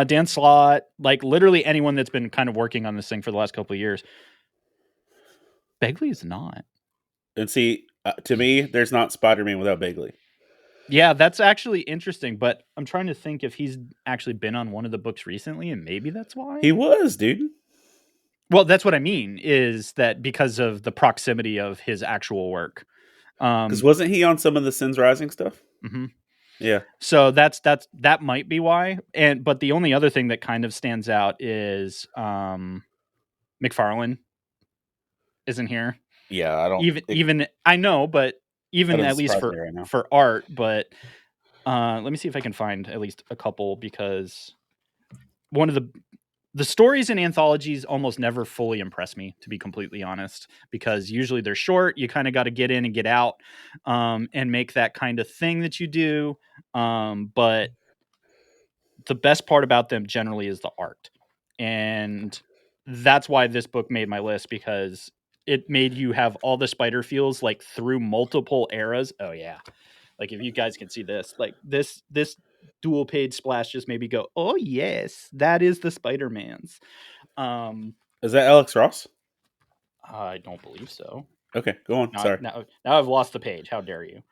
Dan Slott, like literally anyone that's been kind of working on this thing for the last couple of years. Begley is not. And see, to me, there's not Spider-Man without Bagley. Yeah, that's actually interesting, but I'm trying to think if he's actually been on one of the books recently, and maybe that's why. He was, dude. Well, that's what I mean, is that because of the proximity of his actual work. Because wasn't he on some of the Sins Rising stuff? Mm-hmm. Yeah. So that might be why. But the only other thing that kind of stands out is McFarlane isn't here. Yeah, I don't even I know, but even at least for art. But let me see if I can find at least a couple, because one of the stories in anthologies almost never fully impress me, to be completely honest, because usually they're short. You kind of got to get in and get out, and make that kind of thing that you do. But the best part about them generally is the art. And that's why this book made my list, because it made you have all the spider feels like through multiple eras. Oh yeah. Like if you guys can see this, like this dual page splash just made me go, oh yes, that is the Spider-Mans. Is that Alex Ross? I don't believe so. Okay, go on. Sorry. Now I've lost the page. How dare you?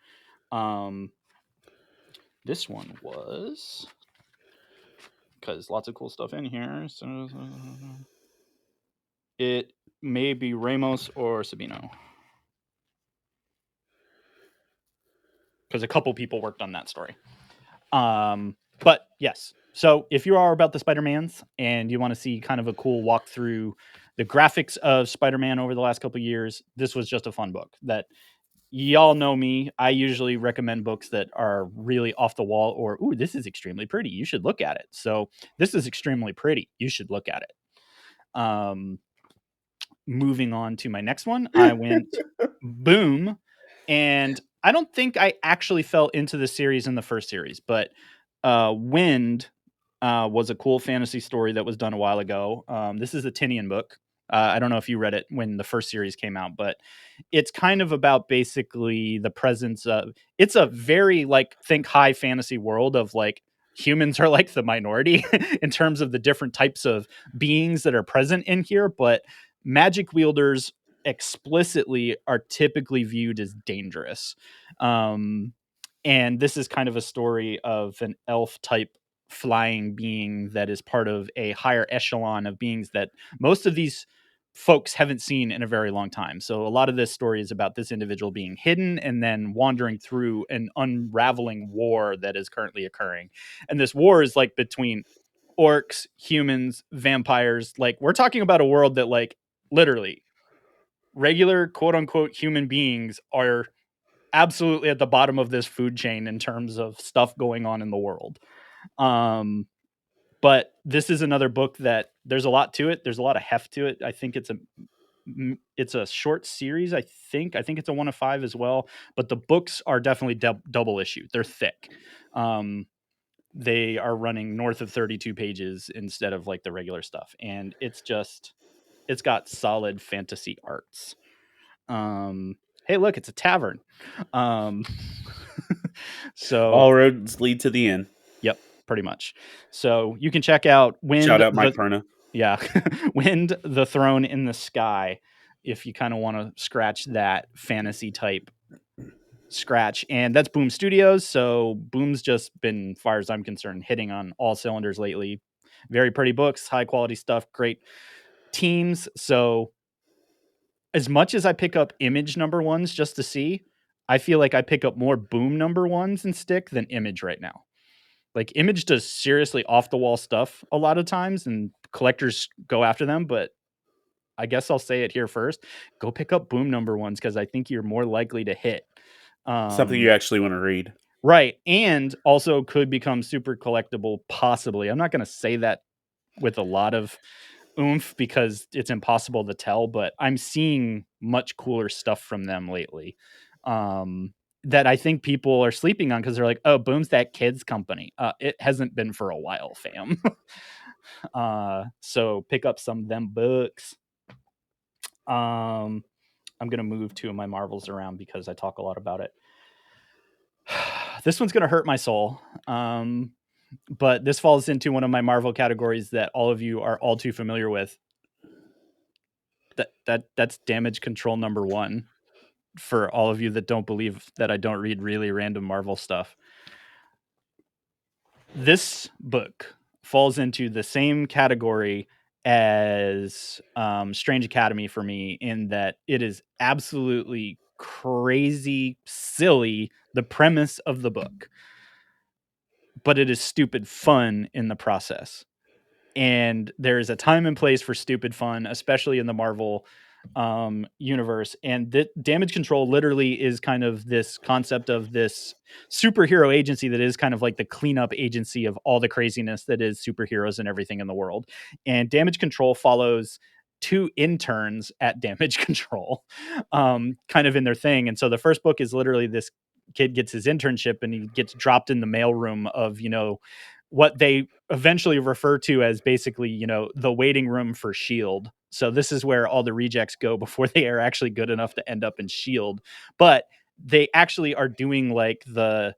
This one was, because lots of cool stuff in here. So it may be Ramos or Sabino, because a couple people worked on that story. But yes, so if you are about the Spider-Mans and you want to see kind of a cool walk through the graphics of Spider-Man over the last couple of years, this was just a fun book. That y'all know me. I usually recommend books that are really off the wall, or, ooh, this is extremely pretty, you should look at it. So this is extremely pretty, you should look at it. Moving on to my next one, I went boom. And I don't think I actually fell into the series in the first series, but Wind, was a cool fantasy story that was done a while ago. This is a Tinian book. I don't know if you read it when the first series came out, but it's kind of about basically the presence of. It's a very like think high fantasy world of like humans are like the minority in terms of the different types of beings that are present in here, but magic wielders explicitly are typically viewed as dangerous. Um, and this is kind of a story of an elf type flying being that is part of a higher echelon of beings that most of these folks haven't seen in a very long time. So a lot of this story is about this individual being hidden and then wandering through an unraveling war that is currently occurring. And this war is like between orcs, humans, vampires. Like we're talking about a world that like literally regular quote unquote human beings are absolutely at the bottom of this food chain in terms of stuff going on in the world. Um, but this is another book that there's a lot to it. There's a lot of heft to it. I think it's a short series. I think it's a 1 of 5 as well. But the books are definitely double issue. They're thick. They are running north of 32 pages instead of like the regular stuff, and it's got solid fantasy arts. Hey, look, it's a tavern. Um, so All roads lead to the end. Yep, pretty much. So you can check out Shout out Mike Perna. Yeah, Wind the Throne in the Sky if you kind of want to scratch that fantasy type scratch. And that's Boom Studios. So Boom's just been, as far as I'm concerned, hitting on all cylinders lately. Very pretty books, high quality stuff, great teams. So as much as I pick up Image number ones just to see, I feel like I pick up more Boom number ones and stick than Image right now. Like Image does seriously off the wall stuff a lot of times and collectors go after them, but I guess I'll say it here first. Go pick up Boom number ones because I think you're more likely to hit. Something you actually want to read. Right. And also could become super collectible, possibly. I'm not going to say that with a lot of oomph because it's impossible to tell, but I'm seeing much cooler stuff from them lately. That I think people are sleeping on because they're like, oh, Boom's that kids company. It hasn't been for a while, fam. So pick up some of them books. I'm going to move two of my Marvels around because I talk a lot about it. This one's going to hurt my soul. But this falls into one of my Marvel categories that all of you are all too familiar with. That's Damage Control number 1 for all of you that don't believe that I don't read really random Marvel stuff. This book falls into the same category as Strange Academy for me in that it is absolutely crazy silly, the premise of the book, but it is stupid fun in the process. And there is a time and place for stupid fun, especially in the Marvel universe. And Damage Control literally is kind of this concept of this superhero agency that is kind of like the cleanup agency of all the craziness that is superheroes and everything in the world. And Damage Control follows 2 interns at Damage Control, kind of in their thing. And so the first book is literally this kid gets his internship and he gets dropped in the mailroom of, what they eventually refer to as basically, the waiting room for S.H.I.E.L.D. So this is where all the rejects go before they are actually good enough to end up in S.H.I.E.L.D. But they actually are doing like the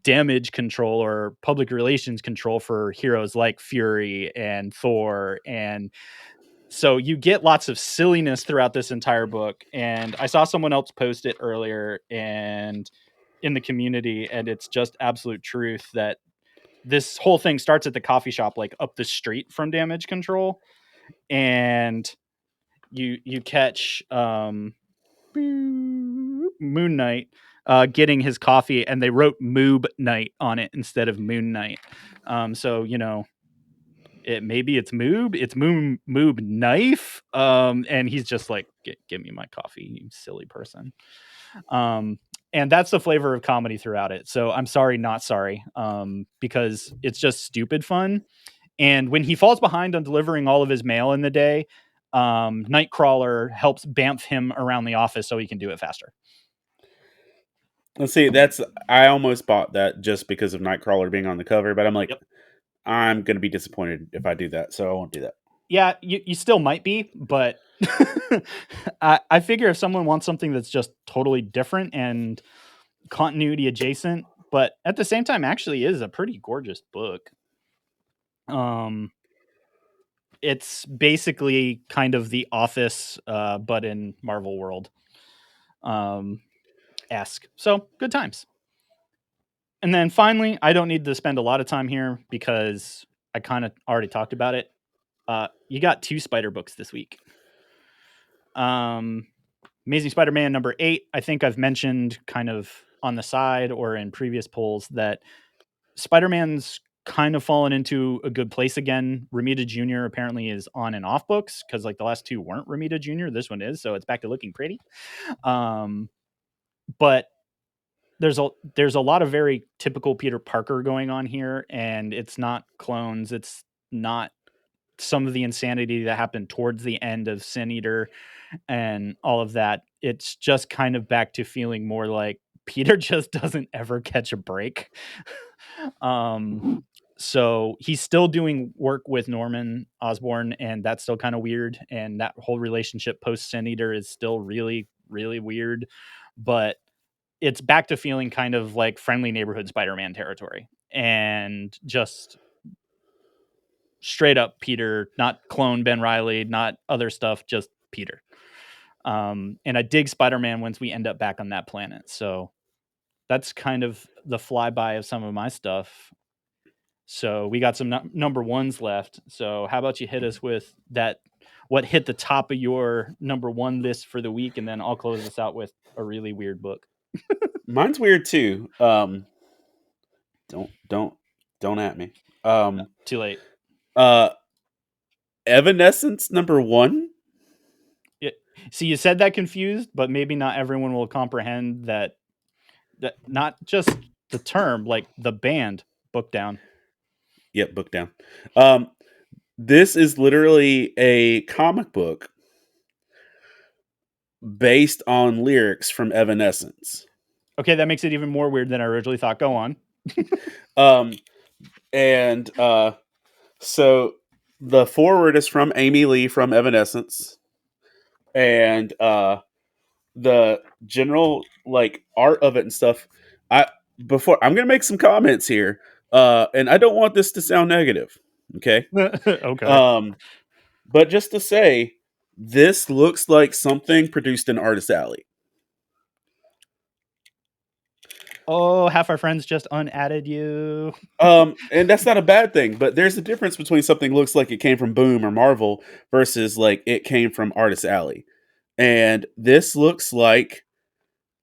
damage control or public relations control for heroes like Fury and Thor. And so you get lots of silliness throughout this entire book. And I saw someone else post it earlier and in the community, and it's just absolute truth that this whole thing starts at the coffee shop, like up the street from Damage Control. And you catch Moon Knight getting his coffee, and they wrote Moob Knight on it instead of Moon Knight. So, maybe it's Moob, it's Moob Knife. And he's just like, give me my coffee, you silly person. And that's the flavor of comedy throughout it. So I'm sorry, not sorry, because it's just stupid fun. And when he falls behind on delivering all of his mail in the day, Nightcrawler helps bamf him around the office so he can do it faster. Let's see. I almost bought that just because of Nightcrawler being on the cover, but I'm like, Yep. I'm going to be disappointed if I do that, so I won't do that. Yeah, you still might be, but I figure if someone wants something that's just totally different and continuity adjacent, but at the same time actually is a pretty gorgeous book. It's basically kind of The Office, but in Marvel world, esque. So good times. And then finally, I don't need to spend a lot of time here because I kind of already talked about it. You got 2 Spider books this week. Amazing Spider-Man number 8. I think I've mentioned kind of on the side or in previous polls that Spider-Man's kind of fallen into a good place again. Ramita Jr. apparently is on and off books because like the last 2 weren't Ramita Jr. This one is, so it's back to looking pretty. But there's a lot of very typical Peter Parker going on here, and it's not clones. It's not some of the insanity that happened towards the end of Sin Eater and all of that. It's just kind of back to feeling more like Peter just doesn't ever catch a break. So he's still doing work with Norman Osborn, and that's still kind of weird. And that whole relationship post Sin Eater is still really, really weird. But it's back to feeling kind of like friendly neighborhood Spider-Man territory, and just straight up Peter, not clone Ben Reilly, not other stuff, just Peter. And I dig Spider-Man once we end up back on that planet. So that's kind of the flyby of some of my stuff. So we got some number ones left. So how about you hit us with that? What hit the top of your number one list for the week, and then I'll close this out with a really weird book. Mine's weird too. Don't at me. Too late. Evanescence number 1. See, you said that confused, but maybe not everyone will comprehend that not just the term, like the band, Book Down. Yep, book down. This is literally a comic book based on lyrics from Evanescence. Okay, that makes it even more weird than I originally thought. Go on. So the foreword is from Amy Lee from Evanescence, and the general like art of it and stuff. I'm gonna make some comments here, and I don't want this to sound negative. Okay. Okay. But just to say, this looks like something produced in Artist Alley. Oh, half our friends just unadded you. And that's not a bad thing, but there's a difference between something looks like it came from Boom or Marvel versus like it came from Artist Alley. And this looks like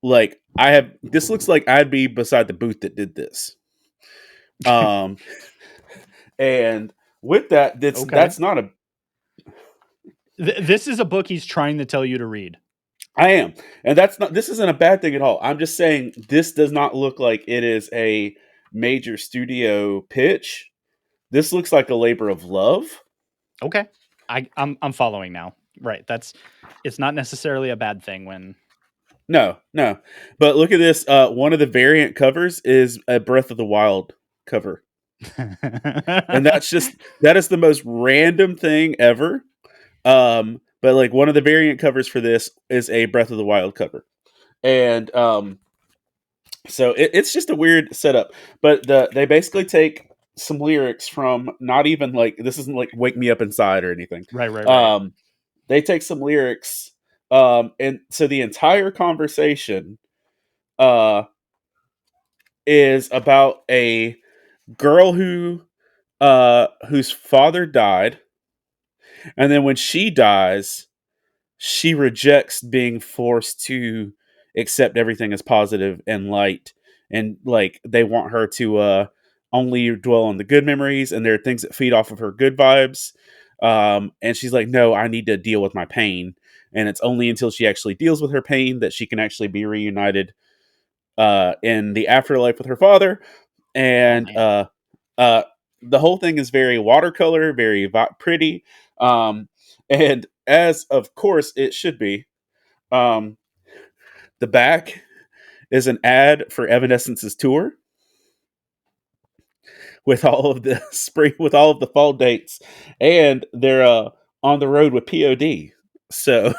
this looks like I'd be beside the booth that did this. And with that, that's not a. This is a book he's trying to tell you to read. I am, and this isn't a bad thing at all. I'm just saying this does not look like it is a major studio pitch. This looks like a labor of love. Okay, I'm following now. Right, it's not necessarily a bad thing when. No, but look at this. One of the variant covers is a Breath of the Wild cover, and that is the most random thing ever. But like one of the variant covers for this is a Breath of the Wild cover, and so it's just a weird setup. But they basically take some lyrics from not even like this isn't like "Wake Me Up Inside" or anything. Right. They take some lyrics, and so the entire conversation, is about a girl whose father died, and then when she dies, she rejects being forced to accept everything as positive and light, and like they want her to only dwell on the good memories, and there are things that feed off of her good vibes. And she's like, no, I need to deal with my pain, and it's only until she actually deals with her pain that she can actually be reunited in the afterlife with her father. And the whole thing is very watercolor, very pretty, and as of course it should be. The back is an ad for Evanescence's tour, with all of the spring, with all of the fall dates, and they're on the road with POD. So,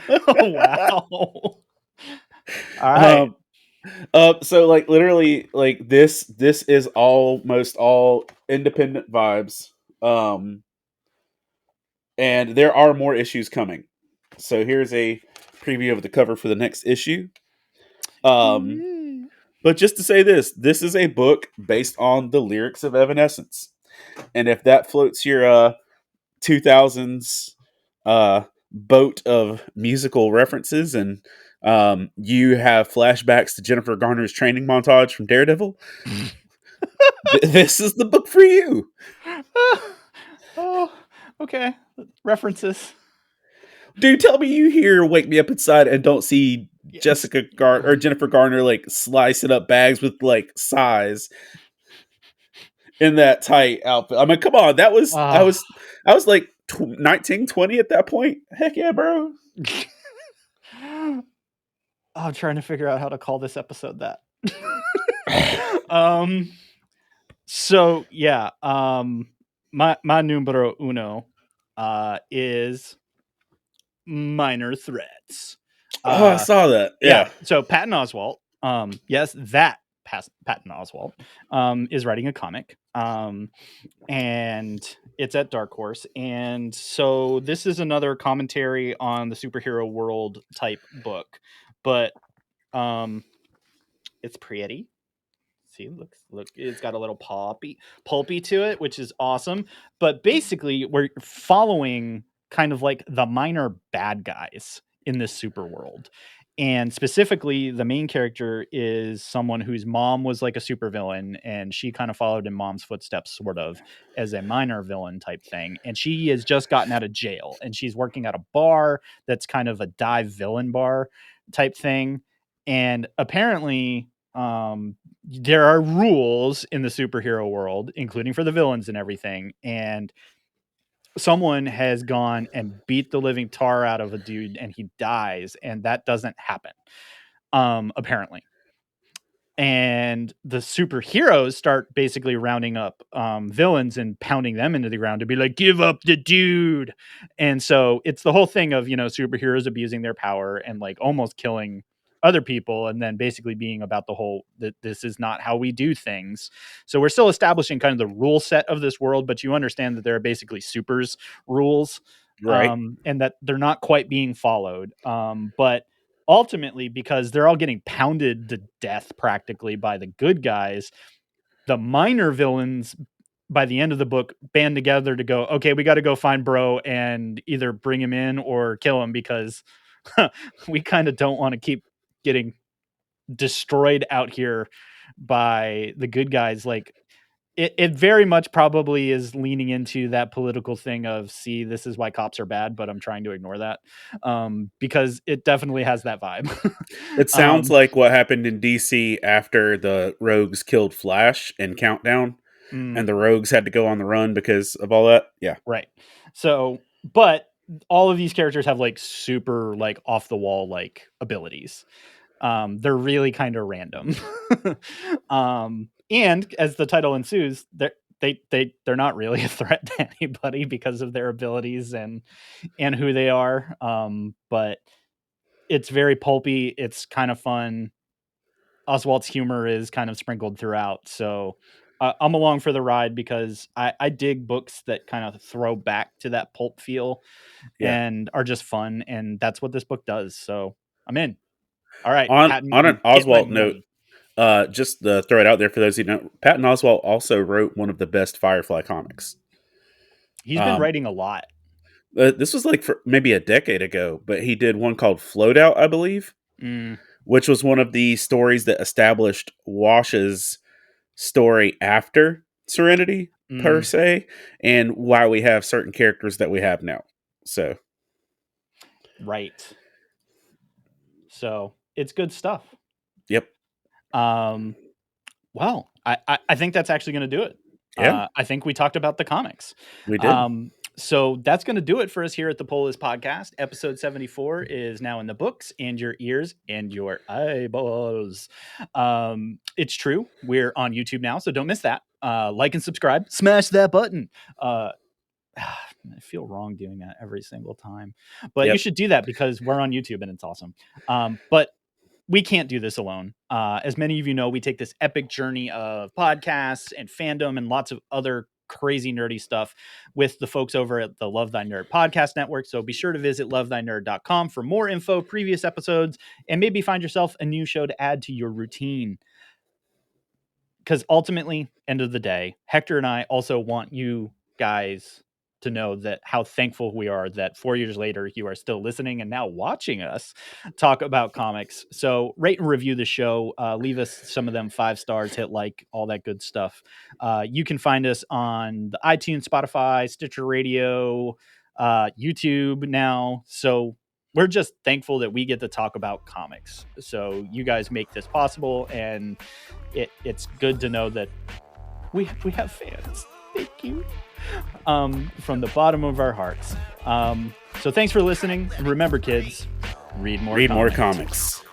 Oh wow. All right. um, so like literally, like this is almost all independent vibes. Um, and there are more issues coming. So here's a preview of the cover for the next issue. Um, but just to say this is a book based on the lyrics of Evanescence. And if that floats your 2000s boat of musical references and you have flashbacks to Jennifer Garner's training montage from Daredevil, this is the book for you. Oh, okay. References. Dude, tell me you hear "Wake Me Up Inside" and don't see Yes. Jennifer Garner like slicing up bags with like size in that tight outfit. I mean, come on, that was Ah. I was like 19, 20 at that point. Heck yeah, bro. I'm trying to figure out how to call this episode that. um so yeah, my numero uno is Minor Threats. Oh, I saw that. Yeah, Yeah. so Patton Oswalt, yes, that Patton Oswalt is writing a comic. And it's at Dark Horse. And so this is another commentary on the superhero world type book, but it's pretty. See, look, it's got a little pulpy to it, which is awesome. But basically, we're following kind of like the minor bad guys in this super world. And specifically, the main character is someone whose mom was like a supervillain, and she kind of followed in mom's footsteps, sort of, as a minor villain type thing. And she has just gotten out of jail, and she's working at a bar that's kind of a dive villain bar type thing. And apparently, there are rules in the superhero world, including for the villains and everything. And someone has gone and beat the living tar out of a dude and he dies, and that doesn't happen, apparently. And the superheroes start basically rounding up villains and pounding them into the ground to be like, give up the dude. And so it's the whole thing of, superheroes abusing their power and like almost killing other people, and then basically being about the whole that this is not how we do things. So we're still establishing kind of the rule set of this world, but you understand that there are basically supers rules, Right. and that they're not quite being followed. But ultimately, because they're all getting pounded to death practically by the good guys, the minor villains by the end of the book band together to go, okay, we got to go find bro and either bring him in or kill him, because we kind of don't want to keep getting destroyed out here by the good guys. Like, it very much probably is leaning into that political thing of, see, this is why cops are bad, but I'm trying to ignore that, because it definitely has that vibe. It sounds like what happened in DC after the Rogues killed Flash in Countdown, and the Rogues had to go on the run because of all that. Yeah. Right. So, but all of these characters have like super like off the wall like abilities. They're really kind of random. And as the title ensues, they're not really a threat to anybody because of their abilities and who they are. But it's very pulpy. It's kind of fun. Oswald's humor is kind of sprinkled throughout. So I'm along for the ride because I dig books that kind of throw back to that pulp feel Yeah. and are just fun. And that's what this book does. So I'm in. All right, On Patton, an get my Oswald note, money. just to throw it out there for those who don't, Patton Oswalt also wrote one of the best Firefly comics. He's been Um, writing a lot. this was like for maybe a decade ago, but he did one called Float Out, I believe, Mm, which was one of the stories that established Wash's story after Serenity, per mm, se, and why we have certain characters that we have now. So, right. So it's good stuff. yep. Um, well, I think that's actually going to do it. Yeah, I think we talked about the comics. we did. So that's going to do it for us here at the Polis Podcast. Episode 74 is now in the books and your ears and your eyeballs. It's true. We're on YouTube now, so don't miss that. Like and subscribe. Smash that button. I feel wrong doing that every single time, but you should do that because we're on YouTube and it's awesome. But we can't do this alone. As many of you know, we take this epic journey of podcasts and fandom and lots of other crazy nerdy stuff with the folks over at the Love Thy Nerd podcast network. So be sure to visit lovethynerd.com for more info, previous episodes, and maybe find yourself a new show to add to your routine. Because ultimately, end of the day, Hector and I also want you guys to know that how thankful we are that 4 years later you are still listening and now watching us talk about comics. So rate and review the show. Leave us some of them 5 stars, hit like, all that good stuff. You can find us on the iTunes, Spotify, Stitcher Radio, YouTube now. So we're just thankful that we get to talk about comics. So you guys make this possible, and it's good to know that we have fans. Thank you. From the bottom of our hearts. So thanks for listening. And remember, kids, read more comics.